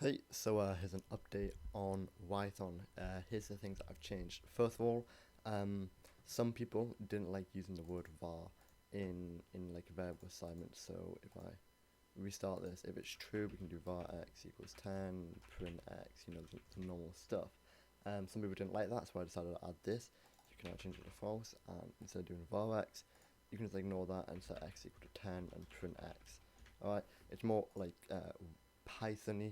Hey, so here's an update on Whython. Here's the things that I've changed. First of all, some people didn't like using the word var in like a variable assignment. So if I restart this, if it's true, we can do var x equals 10, print x, the normal stuff. Some people didn't like that, so I decided to add this. You can now change it to false, and instead of doing var x, you can just ignore that and set x equal to 10 and print x. Alright, it's more like Python-y,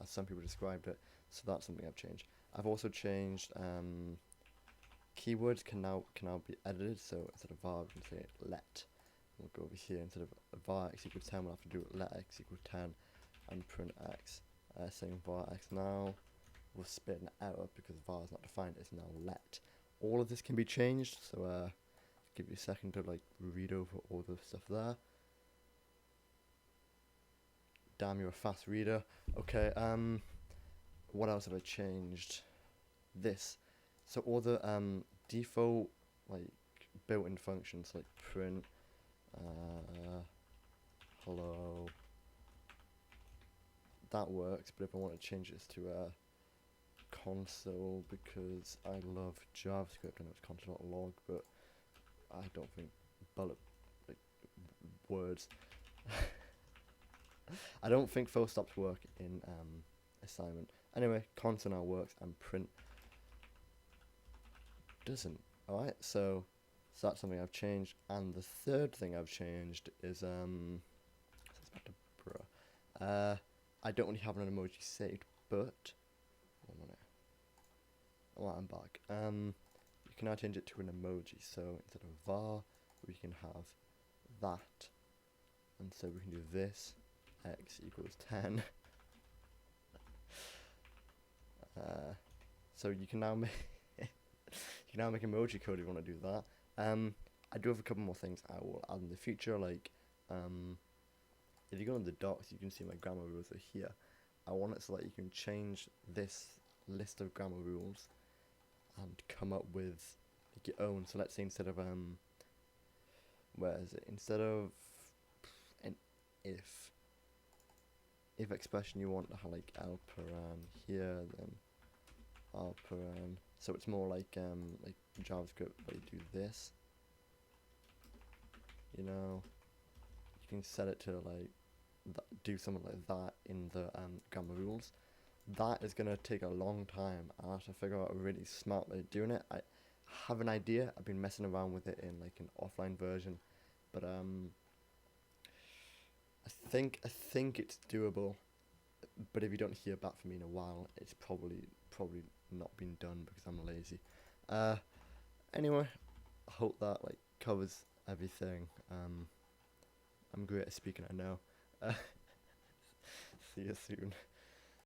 as some people described it, so that's something I've changed. I've also changed keywords can now be edited, so instead of var we can say let. We'll go over here, instead of var x equals 10 we'll have to do let x equals 10 and print x. Saying var x now will spit an error because var is not defined, it's now let. All of this can be changed, so give you a second to like read over all the stuff there. Damn, you're a fast reader. Okay, what else have I changed? This. So all the default like built-in functions like print, hello, that works, but if I want to change this to console, because I love JavaScript, I know it's console.log, but I don't think bullet like words I don't think full stops work in assignment. Anyway, console now works and print doesn't. Alright, so that's something I've changed. And the third thing I've changed is I don't really have an emoji saved, but 1 minute. Oh, I'm back. You can now change it to an emoji. So instead of var, we can have that, and so we can do this. X equals 10. So you can now make emoji code if you want to do that. I do have a couple more things I will add in the future, like if you go in the docs, you can see my grammar rules are here. I want it so that you can change this list of grammar rules and come up with like your own. So let's say instead of where is it? Instead of an if expression, you want to have like alperen here, then alperen. So it's more like JavaScript, where you do this. You can set it to like do something like that in the grammar rules. That is gonna take a long time. I have to figure out a really smart way of doing it. I have an idea. I've been messing around with it in like an offline version, but I think it's doable. But if you don't hear back from me in a while, it's probably not been done because I'm lazy. Anyway, I hope that like covers everything. I'm great at speaking, I know. See you soon.